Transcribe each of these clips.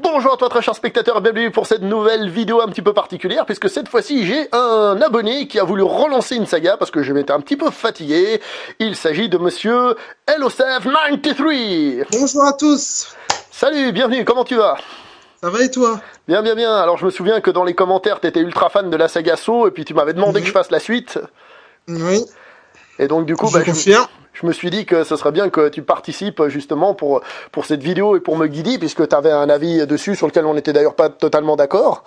Bonjour à toi très cher spectateur, bienvenue pour cette nouvelle vidéo un petit peu particulière, puisque cette fois-ci j'ai un abonné qui a voulu relancer une saga parce que je m'étais un petit peu fatigué. Il s'agit de monsieur Elosef93. Bonjour à tous. Salut, bienvenue, comment tu vas? Ça va et toi? Bien, bien, bien. Alors je me souviens que dans les commentaires t'étais ultra fan de la saga Saw et puis tu m'avais demandé que je fasse la suite. Oui. Et donc du coup, Je confirme. je me suis dit que ce serait bien que tu participes justement pour cette vidéo et pour me guider, puisque tu avais un avis dessus sur lequel on n'était d'ailleurs pas totalement d'accord.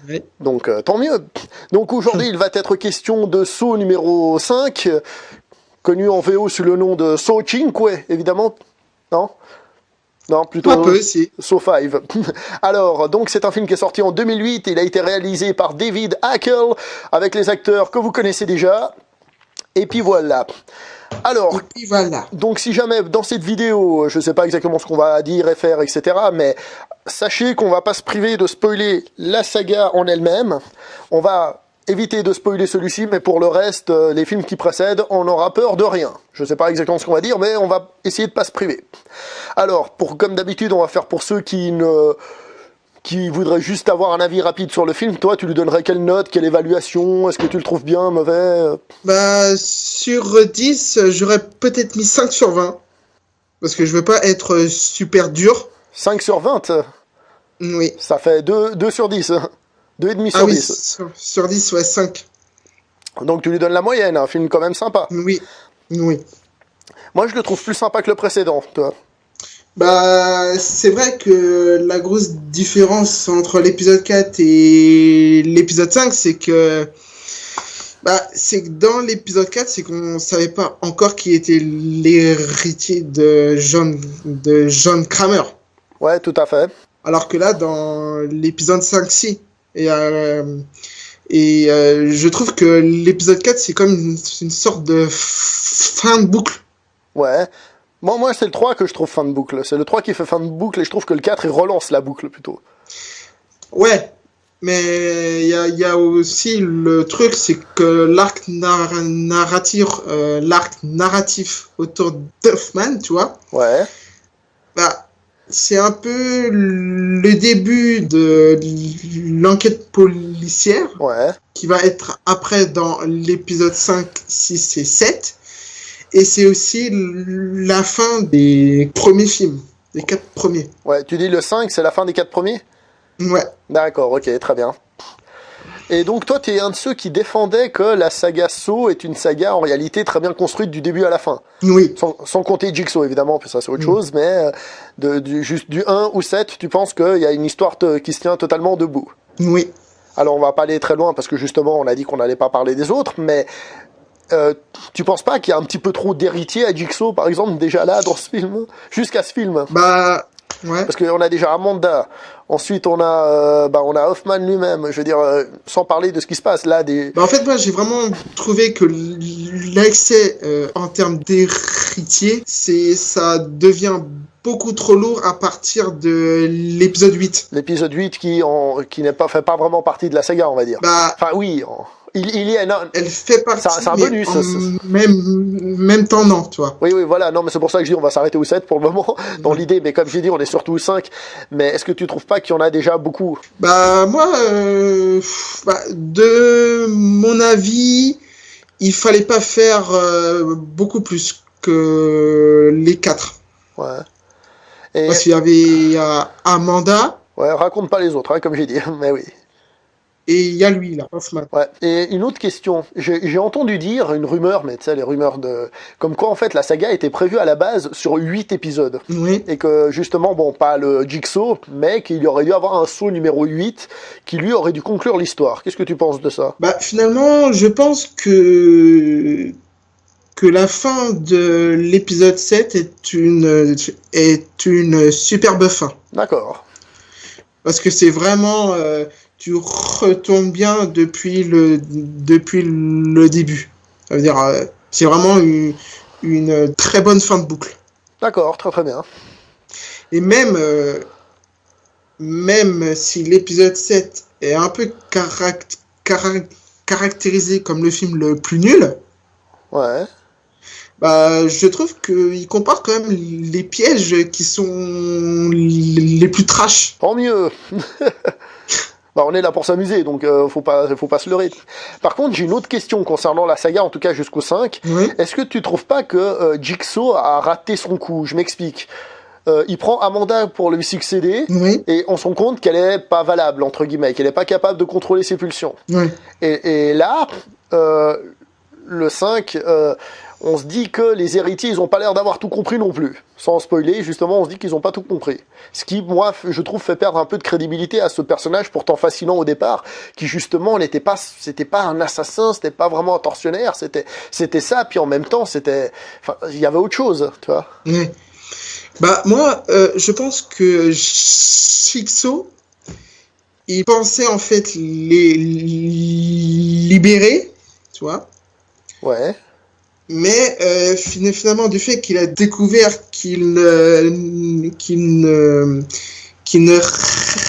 Oui. Donc tant mieux. Donc aujourd'hui, il va être question de Saw numéro 5, connu en VO sous le nom de Saw 5, évidemment. Non? Non, plutôt Un peu, si. Saw 5. Alors, donc c'est un film qui est sorti en 2008, il a été réalisé par David Akel, avec les acteurs que vous connaissez déjà. Et puis voilà. Alors, Et puis voilà. donc si jamais dans cette vidéo, je ne sais pas exactement ce qu'on va dire et faire, etc., mais sachez qu'on va pas se priver de spoiler la saga en elle-même. On va éviter de spoiler celui-ci, mais pour le reste, les films qui précèdent, on n'aura peur de rien. Je ne sais pas exactement ce qu'on va dire, mais on va essayer de pas se priver. Alors, comme d'habitude, on va faire pour ceux qui voudraient juste avoir un avis rapide sur le film. Toi, tu lui donnerais quelle note, quelle évaluation? Est-ce que tu le trouves bien, mauvais? Bah, sur 10, j'aurais peut-être mis 5 sur 20. Parce que je veux pas être super dur. 5 sur 20? Oui. Ça fait 2 sur 10. 2,5 Ah sur oui, 10. sur 10, ouais, 5. Donc tu lui donnes la moyenne, un film quand même sympa. Oui. Oui. Moi, je le trouve plus sympa que le précédent, toi. Bah, c'est vrai que la grosse différence entre l'épisode 4 et l'épisode 5, c'est que dans l'épisode 4, c'est qu'on savait pas encore qui était l'héritier de John Kramer. Ouais, tout à fait. Alors que là, dans l'épisode 5, si. Je trouve que l'épisode 4, c'est comme une sorte de fin de boucle. Ouais. Moi c'est le 3 que je trouve fin de boucle. C'est le 3 qui fait fin de boucle et je trouve que le 4, il relance la boucle plutôt. Ouais. Mais il y a aussi le truc, c'est que l'arc narratif autour d'Hoffman, tu vois, Ouais. bah, c'est un peu le début de l'enquête policière Ouais. qui va être après dans l'épisode 5, 6 et 7. Et c'est aussi la fin des premiers films, des 4 premiers. Ouais, tu dis le 5, c'est la fin des 4 premiers? Ouais. D'accord, ok, très bien. Et donc toi, tu es un de ceux qui défendait que la saga Saw est une saga en réalité très bien construite du début à la fin. Oui. Sans compter Jigsaw, évidemment, puis ça c'est autre chose, mais juste du 1 ou 7, tu penses qu'il y a une histoire qui se tient totalement debout. Oui. Alors on va pas aller très loin, parce que justement, on a dit qu'on n'allait pas parler des autres, mais tu penses pas qu'il y a un petit peu trop d'héritiers à Jigsaw, par exemple, déjà là, dans ce film? Jusqu'à ce film? Bah, ouais. Parce qu'on a déjà Amanda, ensuite on a Hoffman lui-même, je veux dire, sans parler de ce qui se passe là. Bah, en fait, moi, j'ai vraiment trouvé que l'excès en termes d'héritier, ça devient beaucoup trop lourd à partir de l'épisode 8. L'épisode 8 qui fait pas vraiment partie de la saga, on va dire. Bah, Enfin oui, il y est, non, elle fait partie, c'est un mais bonus. en même temps, non, tu vois. Oui, voilà, non, mais c'est pour ça que je dis on va s'arrêter au 7 pour le moment, dans l'idée, mais comme j'ai dit, on est surtout au 5. Mais est-ce que tu trouves pas qu'il y en a déjà beaucoup? Bah, moi, de mon avis, il fallait pas faire beaucoup plus que les 4. Ouais. Et, Parce qu'il y avait Amanda ouais, raconte pas les autres, hein, comme j'ai dit, mais oui. et il y a lui, là, Hoffman. Ouais. Et une autre question, j'ai entendu dire une rumeur, mais tu sais, les rumeurs comme quoi en fait la saga était prévue à la base sur 8 épisodes. Oui. Et que justement, bon, pas le Jigsaw, mais qu'il y aurait dû avoir un Saw numéro 8 qui lui aurait dû conclure l'histoire. Qu'est-ce que tu penses de ça? Bah, finalement, je pense que la fin de l'épisode 7 est une superbe fin. D'accord. Parce que c'est vraiment, tu retournes bien depuis le début. Ça veut dire, c'est vraiment une très bonne fin de boucle. D'accord, très très bien. Et même si l'épisode 7 est un peu caractérisé comme le film le plus nul, Ouais. Bah, je trouve qu'il comporte quand même les pièges qui sont les plus trash. Tant mieux. Bah, on est là pour s'amuser, donc faut pas se leurrer. Par contre, j'ai une autre question concernant la saga, en tout cas jusqu'au 5. Oui. Est-ce que tu trouves pas que Jigsaw a raté son coup? Je m'explique. Il prend Amanda pour lui succéder, Oui. et on se rend compte qu'elle est pas valable, entre guillemets, qu'elle est pas capable de contrôler ses pulsions. Oui. Et là, le 5, on se dit que les héritiers, ils ont pas l'air d'avoir tout compris non plus. Sans spoiler, justement, on se dit qu'ils ont pas tout compris. Ce qui, moi, je trouve, fait perdre un peu de crédibilité à ce personnage pourtant fascinant au départ, qui justement c'était pas un assassin, c'était pas vraiment un tortionnaire, c'était ça, puis en même temps, il y avait autre chose, tu vois. Oui. Bah, moi, je pense que Jigsaw, il pensait en fait les libérer, tu vois. Ouais. Mais finalement, du fait qu'il a découvert qu'il ne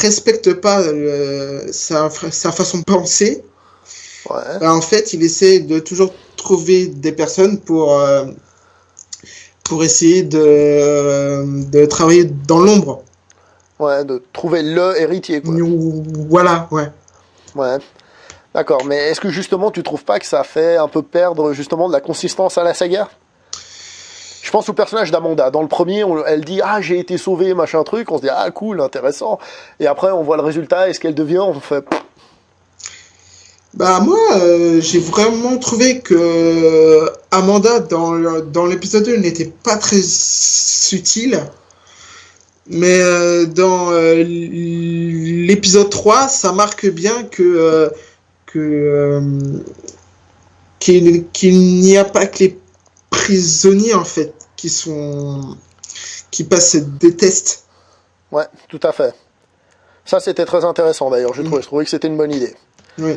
respecte pas sa façon de penser, Ouais. bah, en fait, il essaie de toujours trouver des personnes pour essayer de travailler dans l'ombre. Ouais, de trouver le héritier, quoi. Voilà, ouais. Ouais. D'accord, mais est-ce que justement tu trouves pas que ça fait un peu perdre justement de la consistance à la saga? Je pense au personnage d'Amanda. Dans le premier, elle dit ah j'ai été sauvée, machin truc. On se dit ah cool, intéressant. Et après on voit le résultat et ce qu'elle devient. On fait. Bah moi, j'ai vraiment trouvé que Amanda dans l'épisode 2 n'était pas très utile. Mais dans l'épisode 3, ça marque bien qu'il n'y a pas que les prisonniers en fait qui passent des tests. Ouais, tout à fait. Ça c'était très intéressant d'ailleurs. Je trouvais que c'était une bonne idée. Oui.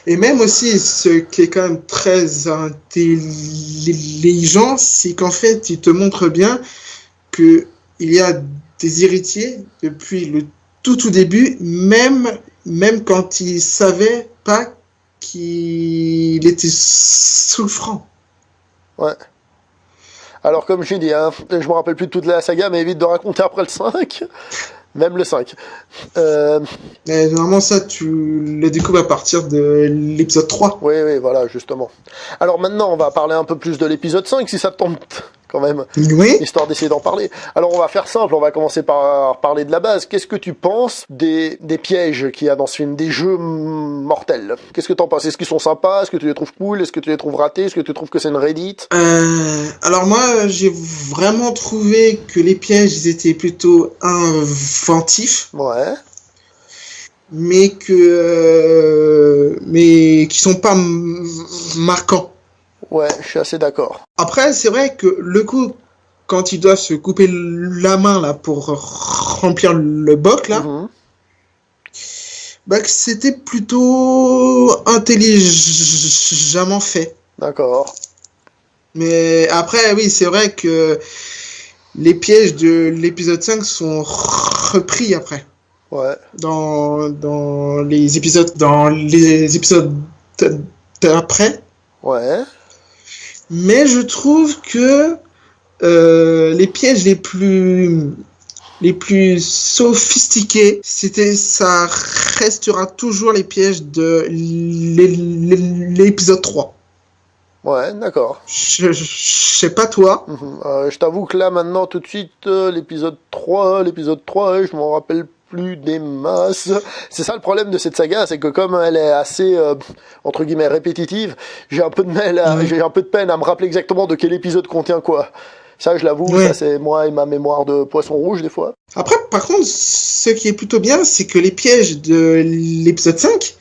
Et même aussi, ce qui est quand même très intelligent, c'est qu'en fait, il te montre bien que il y a des héritiers depuis le tout début, même quand il savait pas qu'il était sous le franc. Ouais. Alors comme j'ai dit, hein, je me rappelle plus de toute la saga, mais évite de raconter après le 5. Même le 5. Mais normalement, ça, tu le découvres à partir de l'épisode 3. Oui, voilà, justement. Alors maintenant, on va parler un peu plus de l'épisode 5, si ça te tente, quand même. Oui. Histoire d'essayer d'en parler. Alors, on va faire simple, on va commencer par parler de la base. Qu'est-ce que tu penses des pièges qu'il y a dans ce film, des jeux mortels? Qu'est-ce que t'en penses? Est-ce qu'ils sont sympas? Est-ce que tu les trouves cool? Est-ce que tu les trouves ratés? Est-ce que tu trouves que c'est une redite? Alors moi, j'ai vraiment trouvé que les pièges, ils étaient plutôt inventifs. Ouais. Mais qui sont pas marquants. Ouais, je suis assez d'accord. Après, c'est vrai que le coup, quand ils doivent se couper la main là pour remplir le boc là, bah, c'était plutôt intelligemment fait. D'accord. Mais après, oui, c'est vrai que les pièges de l'épisode 5 sont repris après. Ouais. Dans les épisodes d'après. Ouais. Mais je trouve que les pièges les plus sophistiqués, ça restera toujours les pièges de l'épisode 3. Ouais, d'accord. Je sais pas toi. Je t'avoue que là, maintenant, tout de suite, l'épisode 3, je m'en rappelle plus des masses. C'est ça le problème de cette saga, c'est que comme elle est assez, entre guillemets, répétitive, j'ai un peu de peine à me rappeler exactement de quel épisode contient quoi. Ça, je l'avoue, ça c'est moi et ma mémoire de poisson rouge, des fois. Après, par contre, ce qui est plutôt bien, c'est que les pièges de l'épisode 5,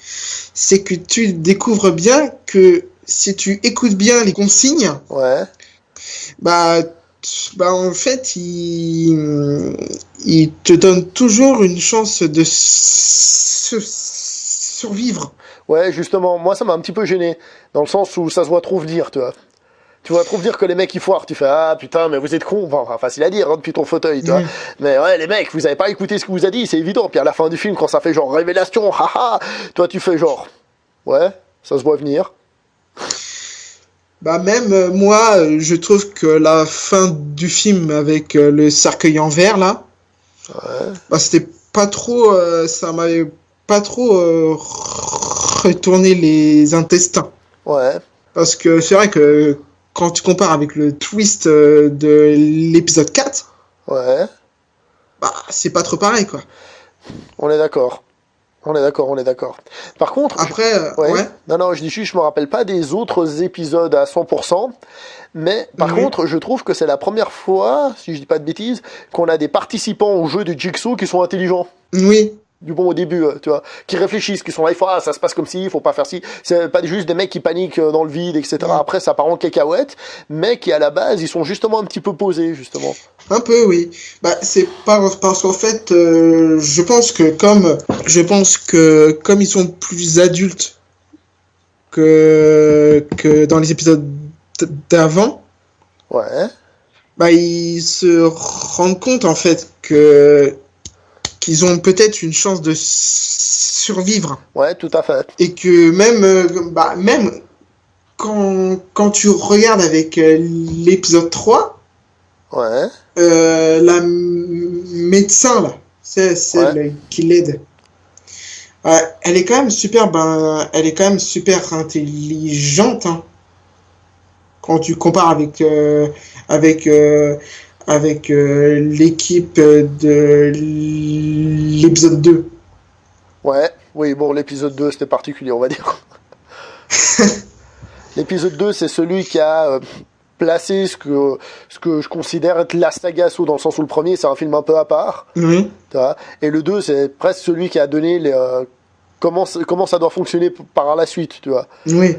c'est que tu découvres bien que si tu écoutes bien les consignes, bah en fait, il te donne toujours une chance de survivre. Ouais, justement, moi ça m'a un petit peu gêné, dans le sens où ça se voit trop venir, tu vois. Tu vois trop dire que les mecs ils foirent, tu fais ah putain mais vous êtes cons, enfin facile à dire hein, depuis ton fauteuil, tu vois. Mais ouais les mecs vous avez pas écouté ce que vous a dit, c'est évident. Puis à la fin du film quand ça fait genre révélation, haha, toi tu fais genre ouais ça se voit venir. Bah même moi, je trouve que la fin du film avec le cercueil en verre là, Ouais, bah c'était pas trop, ça m'avait pas trop retourné les intestins. ouais, Parce que c'est vrai que quand tu compares avec le twist de l'épisode 4, ouais, bah c'est pas trop pareil quoi. on est d'accord. On est d'accord, on est d'accord. Par contre, Après, ouais, ouais, non, non, je dis juste, je me rappelle pas des autres épisodes à 100%, mais par oui, contre, je trouve que c'est la première fois, si je dis pas de bêtises, qu'on a des participants au jeu de Jigsaw qui sont intelligents. oui, Du bon au début, tu vois, qui réfléchissent, qui sont là, il faut, ah, ça se passe comme ci, il faut pas faire ci. C'est pas juste des mecs qui paniquent dans le vide, etc. Mm. Après, ça part en cacahuète, mais qui à la base, ils sont justement un petit peu posés, justement. un peu, oui. Bah c'est pas parce qu'en fait, je pense que comme ils sont plus adultes que dans les épisodes d'avant, Ouais, bah ils se rendent compte en fait que qu'ils ont peut-être une chance de survivre ouais, tout à fait. et que même quand tu regardes avec l'épisode 3, Ouais, médecin là, c'est ouais, celle qui l'aide. Elle est quand même elle est quand même super intelligente, hein, quand tu compares avec euh, avec l'équipe de l'épisode 2. ouais. Oui, bon, l'épisode 2, c'était particulier, on va dire. L'épisode 2, c'est celui qui a placé ce que je considère être la saga Saw, dans le sens où le premier, c'est un film un peu à part. Oui, Tu vois, et le 2, c'est presque celui qui a donné comment ça doit fonctionner par la suite, tu vois. oui.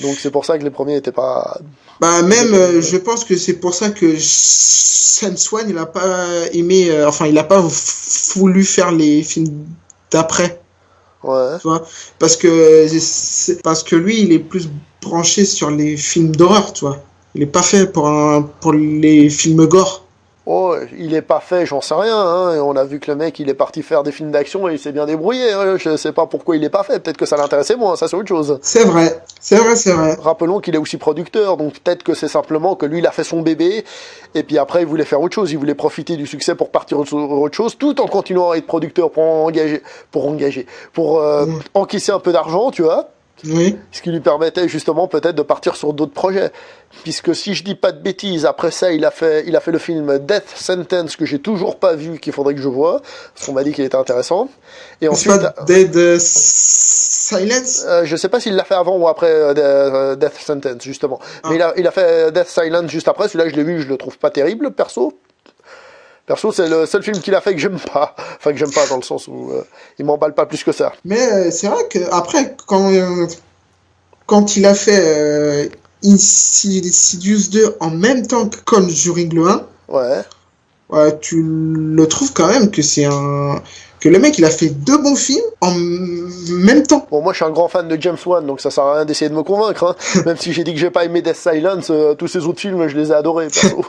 Donc c'est pour ça que les premiers n'étaient pas... Bah ils même, étaient mieux. je pense que c'est pour ça que Sam Swan, il a pas aimé, enfin, il a pas voulu faire les films d'après, Ouais. tu vois, parce que lui, il est plus branché sur les films d'horreur, tu vois. Il est pas fait pour les films gore. Oh, il est pas fait, j'en sais rien, hein. Et on a vu que le mec, il est parti faire des films d'action et il s'est bien débrouillé, hein. Je sais pas pourquoi il est pas fait. Peut-être que ça l'intéressait moins, ça c'est autre chose. C'est vrai, c'est vrai, c'est vrai. Rappelons qu'il est aussi producteur, donc peut-être que c'est simplement que lui, il a fait son bébé, et puis après, il voulait faire autre chose, il voulait profiter du succès pour partir sur autre chose, tout en continuant à être producteur pour Mm. encaisser un peu d'argent, tu vois, Oui. ce qui lui permettait justement peut-être de partir sur d'autres projets. Puisque si je dis pas de bêtises, après ça, il a fait le film Death Sentence, que j'ai toujours pas vu, qu'il faudrait que je voie, parce qu'on m'a dit qu'il était intéressant. Et C'est ensuite, pas Dead Silence? je sais pas s'il l'a fait avant ou après Death Sentence, justement. Ah. Mais il a fait Death Silence juste après. Celui-là, je l'ai vu, je le trouve pas terrible, perso. Perso, c'est le seul film qu'il a fait que j'aime pas. Enfin, que j'aime pas dans le sens où il m'emballe pas plus que ça. Mais c'est vrai que après, quand il a fait Insidious 2 en même temps que Conjuring le 1, Ouais. tu le trouves quand même que le mec il a fait deux bons films en même temps. Bon, moi, je suis un grand fan de James Wan, donc ça sert à rien d'essayer de me convaincre, hein. Même si j'ai dit que j'ai pas aimé Death Silence, tous ces autres films, je les ai adorés, perso.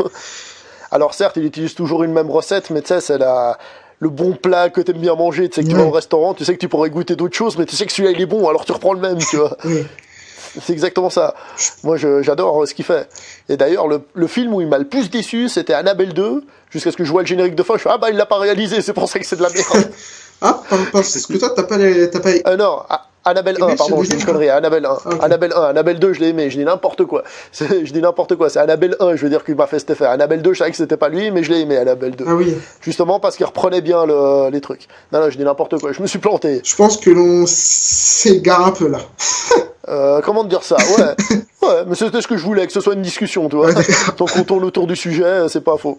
Alors certes, il utilise toujours une même recette, mais tu sais, c'est le bon plat que t'aimes bien manger. Tu sais que tu vas au restaurant, tu sais que tu pourrais goûter d'autres choses, mais tu sais que celui-là il est bon, alors tu reprends le même, tu vois. Oui. C'est exactement ça. Moi, j'adore ce qu'il fait. Et d'ailleurs, le film où il m'a le plus déçu, c'était Annabelle 2, jusqu'à ce que je vois le générique de fin, je fais, ah bah il l'a pas réalisé, c'est pour ça que c'est de la merde. Ah, parce que toi t'as pas Non, Annabelle aimé 1, ce pardon, je dis une deuxième, connerie, Annabelle 1. Ah, ok. Annabelle 1, Annabelle 2, je l'ai aimé, je dis n'importe quoi. Je dis n'importe quoi, c'est Annabelle 1, je veux dire, qu'il m'a fait cet effet. Annabelle 2, je savais que c'était pas lui, mais je l'ai aimé, Annabelle 2. Ah oui. Justement parce qu'il reprenait bien les trucs. Non, je dis n'importe quoi, je me suis planté. Je pense que l'on s'égare un peu là. Comment te dire ça? Ouais, mais c'était ce que je voulais, que ce soit une discussion, tu vois. Ouais, d'accord. Tant qu'on tourne autour du sujet, c'est pas faux.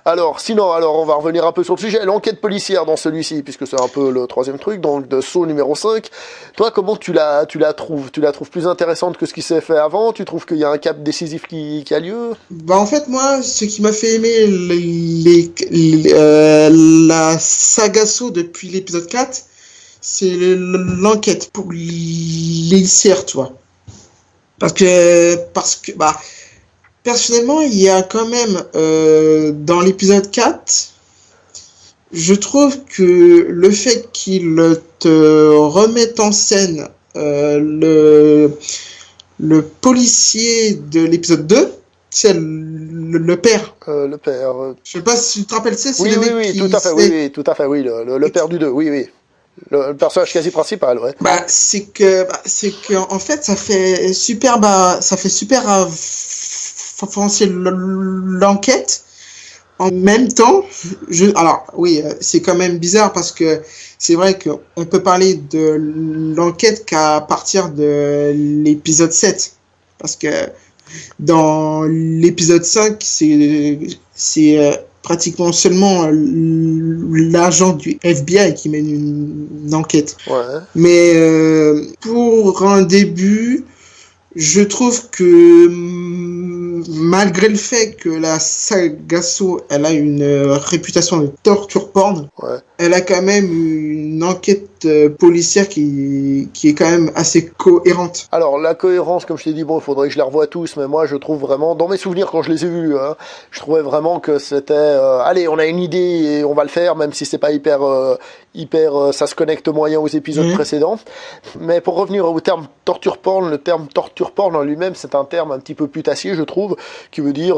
Alors, on va revenir un peu sur le sujet. L'enquête policière dans celui-ci, puisque c'est un peu le troisième truc, donc de Saw numéro 5. Toi, comment tu la trouves? Tu la trouves plus intéressante que ce qui s'est fait avant? Tu trouves qu'il y a un cap décisif qui a lieu? Bah en fait moi ce qui m'a fait aimer la saga Saw depuis l'épisode 4, c'est l'enquête pour l'ICR, tu vois. Parce que bah personnellement il y a quand même dans l'épisode 4, je trouve que le fait qu'il te remette en scène le policier de l'épisode 2, c'est le père. Le père. Je sais pas si tu te rappelles, c'est Oui, le oui, mec oui, qui tout à fait, oui, tout à fait, oui, le père du 2, oui, oui. Le personnage quasi principal, ouais. C'est que en fait ça fait super avancer l'enquête. En même temps, alors oui, c'est quand même bizarre parce que c'est vrai qu'on peut parler de l'enquête qu'à partir de l'épisode 7. Parce que dans l'épisode 5, c'est pratiquement seulement l'agent du FBI qui mène une enquête. Ouais. Mais pour un début, je trouve que malgré le fait que la saga Saw, elle a une réputation de torture porn, Ouais. elle a quand même une enquête policière qui est quand même assez cohérente. Alors, la cohérence, comme je t'ai dit, bon, il faudrait que je les revoie tous, mais moi, je trouve vraiment, dans mes souvenirs, quand je les ai vus, hein, je trouvais vraiment que c'était, allez, on a une idée et on va le faire, même si c'est pas hyper, ça se connecte moyen aux épisodes précédents. Mais pour revenir au terme torture porn, le terme torture porn en lui-même, c'est un terme un petit peu putassier, je trouve, qui veut dire,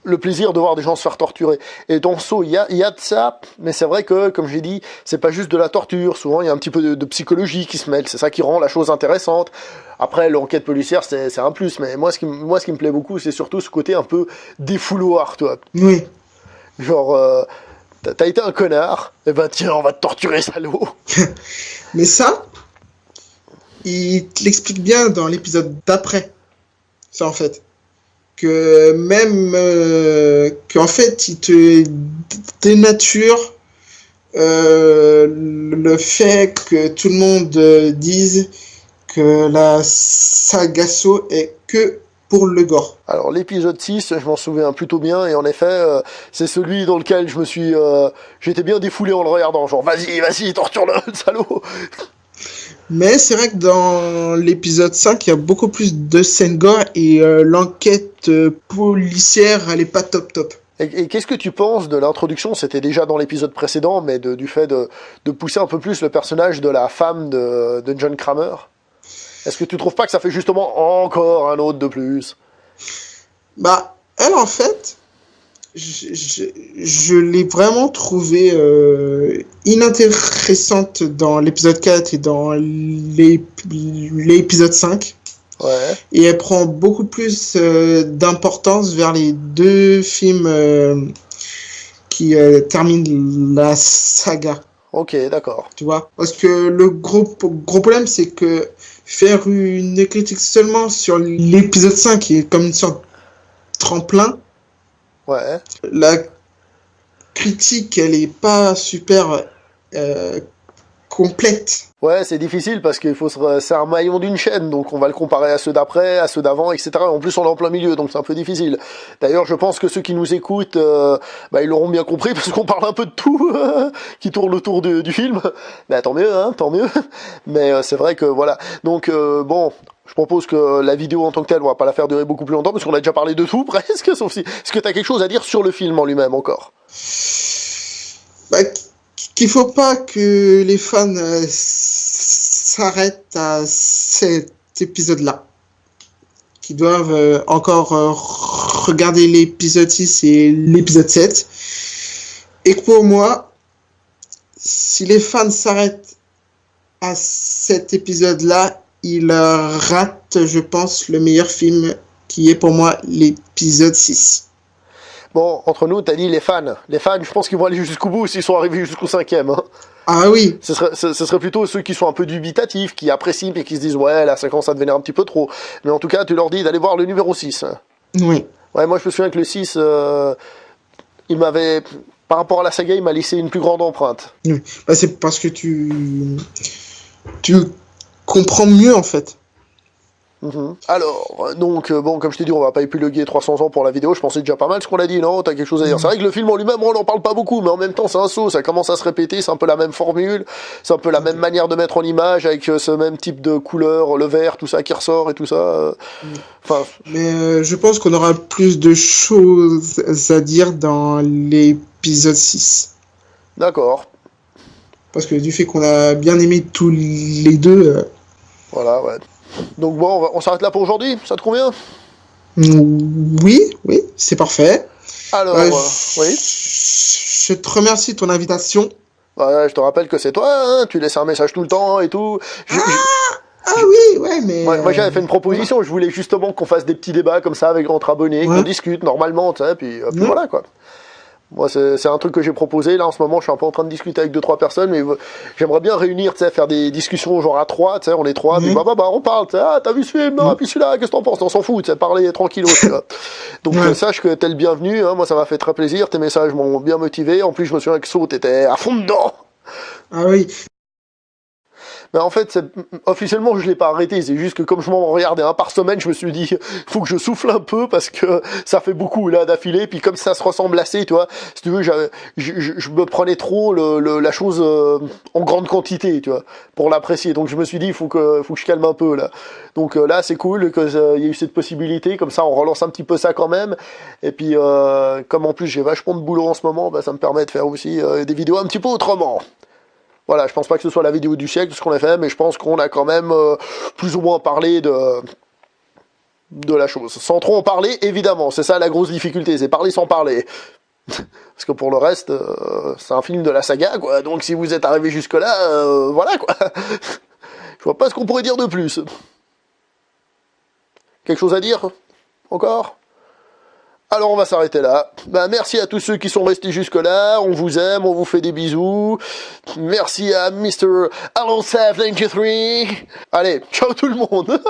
le plaisir de voir des gens se faire torturer. Et dans Saw, il y a de ça, mais c'est vrai que, comme j'ai dit, c'est pas juste de la torture. Souvent, il y a un petit peu de psychologie qui se mêle. C'est ça qui rend la chose intéressante. Après, l'enquête policière, c'est un plus. Mais moi, ce qui me plaît beaucoup, c'est surtout ce côté un peu défouloir, toi. Oui. Genre, t'as été un connard, et ben tiens, on va te torturer, salaud. Mais ça, il te l'explique bien dans l'épisode d'après. Ça, en fait. Que même qu'en fait il te dénature le fait que tout le monde dise que la saga Saw est que pour le gore. Alors l'épisode 6, je m'en souviens plutôt bien, et en effet, c'est celui dans lequel j'étais bien défoulé en le regardant, genre vas-y, torture-le, salaud. Mais c'est vrai que dans l'épisode 5, il y a beaucoup plus de scènes gore et l'enquête policière, elle est pas top. Et qu'est-ce que tu penses de l'introduction, c'était déjà dans l'épisode précédent, mais du fait de pousser un peu plus le personnage de la femme de John Kramer? Est-ce que tu trouves pas que ça fait justement encore un autre de plus? Bah, elle en fait, je l'ai vraiment trouvée inintéressante dans l'épisode 4 et dans l'épisode 5. Ouais. Et elle prend beaucoup plus d'importance vers les deux films qui terminent la saga. Ok, d'accord. Tu vois? Parce que le gros problème, c'est que faire une critique seulement sur l'épisode 5 qui est comme une sorte de tremplin. Ouais. La critique, elle est pas super complète. Ouais, c'est difficile parce c'est un maillon d'une chaîne, donc on va le comparer à ceux d'après, à ceux d'avant, etc. En plus, on est en plein milieu, donc c'est un peu difficile. D'ailleurs, je pense que ceux qui nous écoutent, ils l'auront bien compris parce qu'on parle un peu de tout qui tourne autour du film. Mais tant mieux, hein, tant mieux. Mais c'est vrai que voilà. Donc bon. Je propose que la vidéo en tant que telle, on va pas la faire durer beaucoup plus longtemps parce qu'on a déjà parlé de tout presque, sauf si. Est-ce que tu as quelque chose à dire sur le film en lui-même encore? Qu'il faut pas que les fans s'arrêtent à cet épisode-là. Qu'ils doivent encore regarder l'épisode 6 et l'épisode 7. Et que pour moi, si les fans s'arrêtent à cet épisode-là, il rate, je pense, le meilleur film qui est pour moi l'épisode 6. Bon, entre nous, t'as dit les fans. Les fans, je pense qu'ils vont aller jusqu'au bout s'ils sont arrivés jusqu'au 5e. Hein. Ah oui. Ce serait plutôt ceux qui sont un peu dubitatifs, qui apprécient et qui se disent ouais, la séquence ça devenait un petit peu trop. Mais en tout cas, tu leur dis d'aller voir le numéro 6. Oui. Ouais, moi je me souviens que le 6, il m'avait... Par rapport à la saga, il m'a laissé une plus grande empreinte. Oui. C'est parce que tu comprends mieux en fait. Alors, donc, bon, comme je t'ai dit, on va pas épiloguer 300 ans pour la vidéo, je pensais déjà pas mal ce qu'on a dit, non? T'as quelque chose à dire? C'est vrai que le film en lui-même, on n'en parle pas beaucoup, mais en même temps, c'est un saut, ça commence à se répéter, c'est un peu la même formule, c'est un peu la même manière de mettre en image, avec ce même type de couleur, le vert, tout ça qui ressort et tout ça. Enfin. Mais je pense qu'on aura plus de choses à dire dans l'épisode 6. D'accord. Parce que du fait qu'on a bien aimé tous les deux... Voilà, ouais. Donc bon, on s'arrête là pour aujourd'hui, ça te convient? Oui, oui, c'est parfait. Alors, oui. Je te remercie de ton invitation. Ouais, je te rappelle que c'est toi, hein, tu laisses un message tout le temps et tout. Ah oui, ouais, mais... Moi j'avais fait une proposition, je voulais justement qu'on fasse des petits débats comme ça avec entre abonnés, qu'on discute normalement, tu sais, puis voilà quoi. Moi c'est un truc que j'ai proposé, là en ce moment je suis un peu en train de discuter avec 2-3 personnes, mais j'aimerais bien réunir, tu sais, faire des discussions genre à 3, tu sais, on est 3, puis bah on parle, tu sais, ah t'as vu ce film, non, puis celui-là, qu'est-ce que t'en penses, on s'en fout, tu sais, parler tranquillos, tu vois. Donc sache que t'es le bienvenu, hein, moi ça m'a fait très plaisir, tes messages m'ont bien motivé, en plus je me souviens que So t'étais à fond dedans. Ah oui. Mais en fait, officiellement, je l'ai pas arrêté. C'est juste que comme je m'en regardais un par semaine, je me suis dit, faut que je souffle un peu parce que ça fait beaucoup là d'affilée. Puis comme ça se ressemble assez, tu vois, si tu veux, je me prenais trop la chose en grande quantité, tu vois, pour l'apprécier. Donc je me suis dit, faut que je calme un peu là. Donc là, c'est cool qu'il y ait eu cette possibilité. Comme ça, on relance un petit peu ça quand même. Et puis, comme en plus j'ai vachement de boulot en ce moment, bah, ça me permet de faire aussi des vidéos un petit peu autrement. Voilà, je pense pas que ce soit la vidéo du siècle, ce qu'on a fait, mais je pense qu'on a quand même plus ou moins parlé de la chose. Sans trop en parler, évidemment, c'est ça la grosse difficulté, c'est parler sans parler. Parce que pour le reste, c'est un film de la saga, quoi, donc si vous êtes arrivé jusque-là, voilà, quoi. Je vois pas ce qu'on pourrait dire de plus. Quelque chose à dire encore ? Alors on va s'arrêter là. Bah, merci à tous ceux qui sont restés jusque-là. On vous aime, on vous fait des bisous. Merci à Mr. Alonso93. Allez, ciao tout le monde.